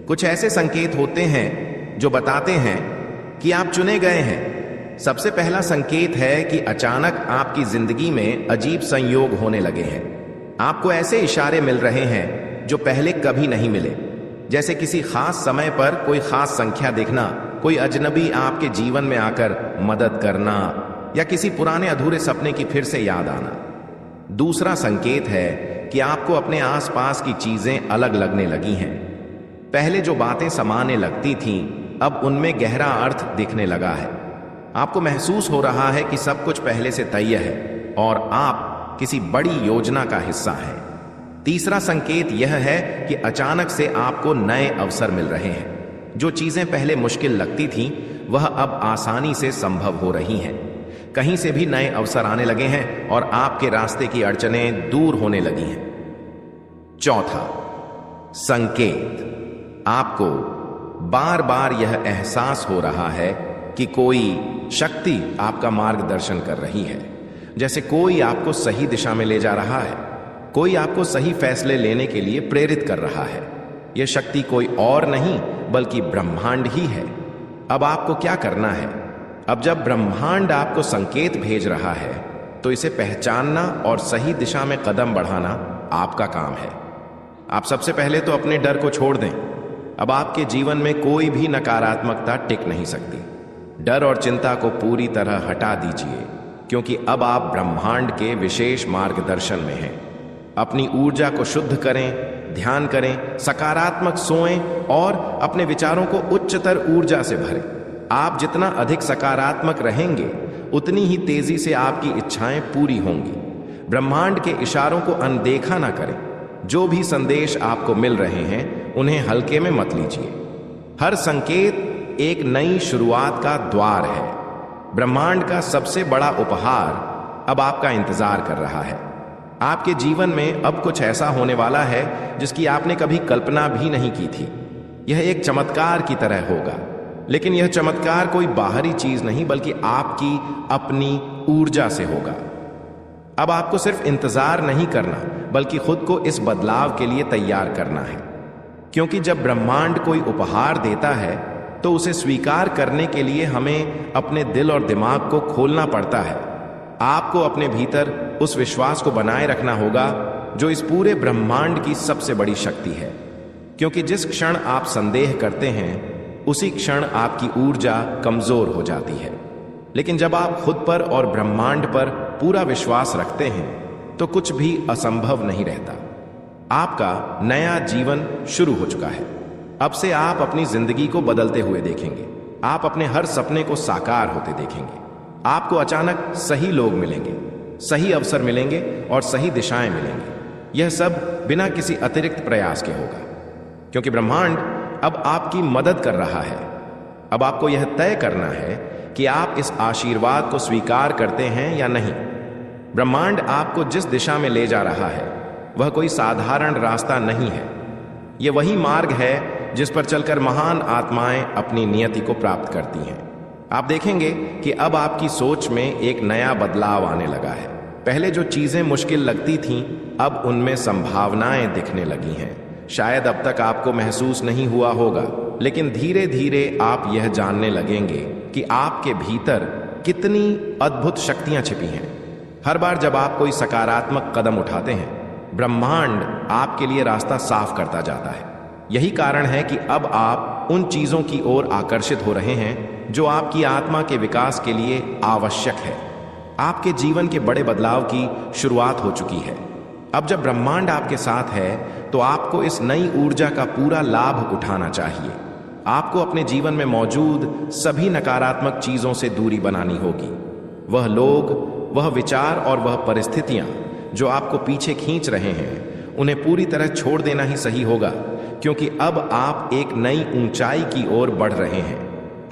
कुछ ऐसे संकेत होते हैं जो बताते हैं कि आप चुने गए हैं। सबसे पहला संकेत है कि अचानक आपकी जिंदगी में अजीब संयोग होने लगे हैं। आपको ऐसे इशारे मिल रहे हैं जो पहले कभी नहीं मिले, जैसे किसी खास समय पर कोई खास संख्या दिखना, कोई अजनबी आपके जीवन में आकर मदद करना, या किसी पुराने अधूरे सपने की फिर से याद आना। दूसरा संकेत है कि आपको अपने आसपास की चीजें अलग लगने लगी हैं। पहले जो बातें सामान्य लगती थीं, अब उनमें गहरा अर्थ दिखने लगा है। आपको महसूस हो रहा है कि सब कुछ पहले से तय है और आप किसी बड़ी योजना का हिस्सा हैं। तीसरा संकेत यह है कि अचानक से आपको नए अवसर मिल रहे हैं। जो चीजें पहले मुश्किल लगती थीं, वह अब आसानी से संभव हो रही हैं। कहीं से भी नए अवसर आने लगे हैं और आपके रास्ते की अड़चनें दूर होने लगी हैं। चौथा संकेत, आपको बार बार यह एहसास हो रहा है कि कोई शक्ति आपका मार्गदर्शन कर रही है, जैसे कोई आपको सही दिशा में ले जा रहा है, कोई आपको सही फैसले लेने के लिए प्रेरित कर रहा है। यह शक्ति कोई और नहीं बल्कि ब्रह्मांड ही है। अब आपको क्या करना है? अब जब ब्रह्मांड आपको संकेत भेज रहा है, तो इसे पहचानना और सही दिशा में कदम बढ़ाना आपका काम है। आप सबसे पहले तो अपने डर को छोड़ दें। अब आपके जीवन में कोई भी नकारात्मकता टिक नहीं सकती। डर और चिंता को पूरी तरह हटा दीजिए, क्योंकि अब आप ब्रह्मांड के विशेष मार्गदर्शन में हैं। अपनी ऊर्जा को शुद्ध करें, ध्यान करें, सकारात्मक सोएं और अपने विचारों को उच्चतर ऊर्जा से भरें। आप जितना अधिक सकारात्मक रहेंगे, उतनी ही तेजी से आपकी इच्छाएं पूरी होंगी। ब्रह्मांड के इशारों को अनदेखा ना करें। जो भी संदेश आपको मिल रहे हैं, उन्हें हल्के में मत लीजिए। हर संकेत एक नई शुरुआत का द्वार है। ब्रह्मांड का सबसे बड़ा उपहार अब आपका इंतजार कर रहा है। आपके जीवन में अब कुछ ऐसा होने वाला है जिसकी आपने कभी कल्पना भी नहीं की थी। यह एक चमत्कार की तरह होगा। लेकिन यह चमत्कार कोई बाहरी चीज नहीं बल्कि आपकी अपनी ऊर्जा से होगा। अब आपको सिर्फ इंतजार नहीं करना बल्कि खुद को इस बदलाव के लिए तैयार करना है, क्योंकि जब ब्रह्मांड कोई उपहार देता है तो उसे स्वीकार करने के लिए हमें अपने दिल और दिमाग को खोलना पड़ता है। आपको अपने भीतर उस विश्वास को बनाए रखना होगा जो इस पूरे ब्रह्मांड की सबसे बड़ी शक्ति है, क्योंकि जिस क्षण आप संदेह करते हैं उसी क्षण आपकी ऊर्जा कमजोर हो जाती है। लेकिन जब आप खुद पर और ब्रह्मांड पर पूरा विश्वास रखते हैं तो कुछ भी असंभव नहीं रहता। आपका नया जीवन शुरू हो चुका है। अब से आप अपनी जिंदगी को बदलते हुए देखेंगे। आप अपने हर सपने को साकार होते देखेंगे। आपको अचानक सही लोग मिलेंगे, सही अवसर मिलेंगे और सही दिशाएं मिलेंगी। यह सब बिना किसी अतिरिक्त प्रयास के होगा, क्योंकि ब्रह्मांड अब आपकी मदद कर रहा है। अब आपको यह तय करना है कि आप इस आशीर्वाद को स्वीकार करते हैं या नहीं। ब्रह्मांड आपको जिस दिशा में ले जा रहा है वह कोई साधारण रास्ता नहीं है। यह वही मार्ग है जिस पर चलकर महान आत्माएं अपनी नियति को प्राप्त करती हैं। आप देखेंगे कि अब आपकी सोच में एक नया बदलाव आने लगा है। पहले जो चीजें मुश्किल लगती थीं, अब उनमें संभावनाएं दिखने लगी हैं। शायद अब तक आपको महसूस नहीं हुआ होगा, लेकिन धीरे धीरे आप यह जानने लगेंगे कि आपके भीतर कितनी अद्भुत शक्तियां छिपी हैं। हर बार जब आप कोई सकारात्मक कदम उठाते हैं, ब्रह्मांड आपके लिए रास्ता साफ करता जाता है। यही कारण है कि अब आप उन चीजों की ओर आकर्षित हो रहे हैं जो आपकी आत्मा के विकास के लिए आवश्यक है। आपके जीवन के बड़े बदलाव की शुरुआत हो चुकी है। अब जब ब्रह्मांड आपके साथ है तो आपको इस नई ऊर्जा का पूरा लाभ उठाना चाहिए। आपको अपने जीवन में मौजूद सभी नकारात्मक चीजों से दूरी बनानी होगी। वह लोग, वह विचार और वह परिस्थितियां जो आपको पीछे खींच रहे हैं, उन्हें पूरी तरह छोड़ देना ही सही होगा, क्योंकि अब आप एक नई ऊंचाई की ओर बढ़ रहे हैं।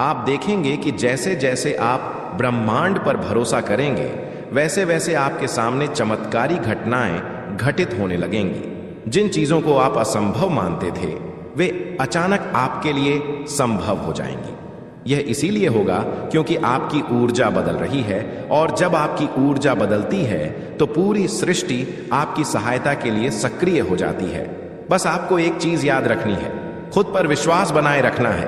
आप देखेंगे कि जैसे जैसे आप ब्रह्मांड पर भरोसा करेंगे, वैसे वैसे आपके सामने चमत्कारी घटनाएं घटित होने लगेंगी। जिन चीजों को आप असंभव मानते थे, वे अचानक आपके लिए संभव हो जाएंगी। यह इसीलिए होगा क्योंकि आपकी ऊर्जा बदल रही है, और जब आपकी ऊर्जा बदलती है तो पूरी सृष्टि आपकी सहायता के लिए सक्रिय हो जाती है। बस आपको एक चीज याद रखनी है, खुद पर विश्वास बनाए रखना है।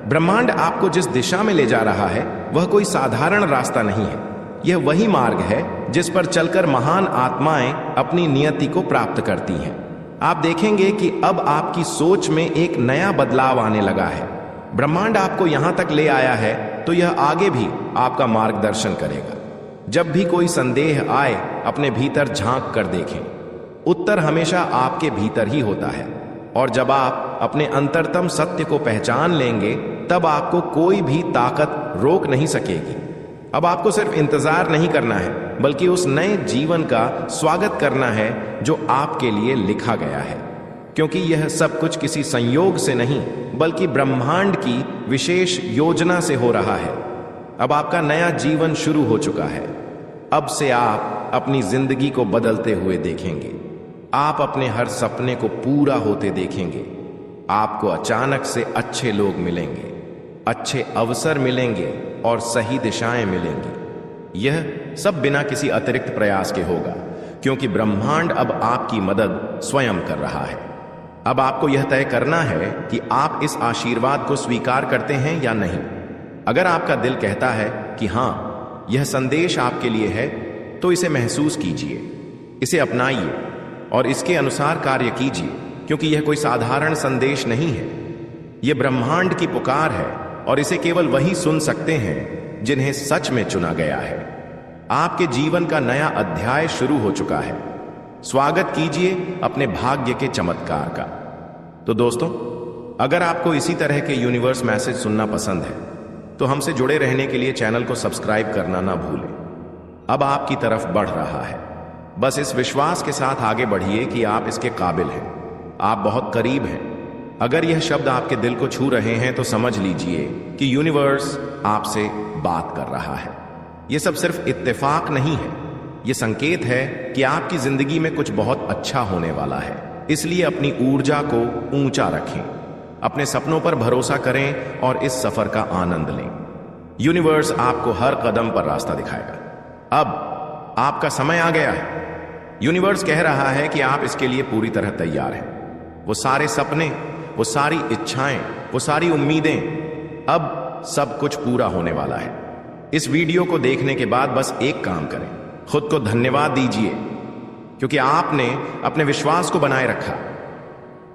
ब्रह्मांड आपको जिस दिशा में ले जा रहा है वह कोई साधारण रास्ता नहीं है। यह वही मार्ग है जिस पर चलकर महान आत्माएं अपनी नियति को प्राप्त करती हैं। आप देखेंगे कि अब आपकी सोच में एक नया बदलाव आने लगा है। ब्रह्मांड आपको यहां तक ले आया है तो यह आगे भी आपका मार्गदर्शन करेगा। जब भी कोई संदेह आए, अपने भीतर झांक कर देखें। उत्तर हमेशा आपके भीतर ही होता है, और जब आप अपने अंतरतम सत्य को पहचान लेंगे तब आपको कोई भी ताकत रोक नहीं सकेगी। अब आपको सिर्फ इंतजार नहीं करना है बल्कि उस नए जीवन का स्वागत करना है जो आपके लिए लिखा गया है, क्योंकि यह सब कुछ किसी संयोग से नहीं बल्कि ब्रह्मांड की विशेष योजना से हो रहा है। अब आपका नया जीवन शुरू हो चुका है। अब से आप अपनी जिंदगी को बदलते हुए देखेंगे। आप अपने हर सपने को पूरा होते देखेंगे। आपको अचानक से अच्छे लोग मिलेंगे, अच्छे अवसर मिलेंगे और सही दिशाएं मिलेंगी। यह सब बिना किसी अतिरिक्त प्रयास के होगा, क्योंकि ब्रह्मांड अब आपकी मदद स्वयं कर रहा है। अब आपको यह तय करना है कि आप इस आशीर्वाद को स्वीकार करते हैं या नहीं। अगर आपका दिल कहता है कि हां, यह संदेश आपके लिए है, तो इसे महसूस कीजिए, इसे अपनाइए और इसके अनुसार कार्य कीजिए, क्योंकि यह कोई साधारण संदेश नहीं है। यह ब्रह्मांड की पुकार है और इसे केवल वही सुन सकते हैं जिन्हें सच में चुना गया है। आपके जीवन का नया अध्याय शुरू हो चुका है। स्वागत कीजिए अपने भाग्य के चमत्कार का। तो दोस्तों, अगर आपको इसी तरह के यूनिवर्स मैसेज सुनना पसंद है तो हमसे जुड़े रहने के लिए चैनल को सब्सक्राइब करना ना भूलें। अब आपकी तरफ बढ़ रहा है। बस इस विश्वास के साथ आगे बढ़िए कि आप इसके काबिल हैं। आप बहुत करीब हैं। अगर यह शब्द आपके दिल को छू रहे हैं तो समझ लीजिए कि यूनिवर्स आपसे बात कर रहा है। यह सब सिर्फ इत्तेफाक नहीं है, यह संकेत है कि आपकी जिंदगी में कुछ बहुत अच्छा होने वाला है। इसलिए अपनी ऊर्जा को ऊंचा रखें। अपने सपनों पर भरोसा करें और इस सफर का आनंद लें। यूनिवर्स आपको हर कदम पर रास्ता दिखाएगा। अब आपका समय आ गया है। यूनिवर्स कह रहा है कि आप इसके लिए पूरी तरह तैयार हैं। वो सारे सपने, वो सारी इच्छाएं, वो सारी उम्मीदें, अब सब कुछ पूरा होने वाला है। इस वीडियो को देखने के बाद बस एक काम करें, खुद को धन्यवाद दीजिए, क्योंकि आपने अपने विश्वास को बनाए रखा।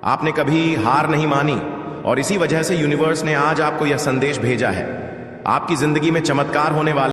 आपने कभी हार नहीं मानी और इसी वजह से यूनिवर्स ने आज आपको यह संदेश भेजा है। आपकी जिंदगी में चमत्कार होने वाला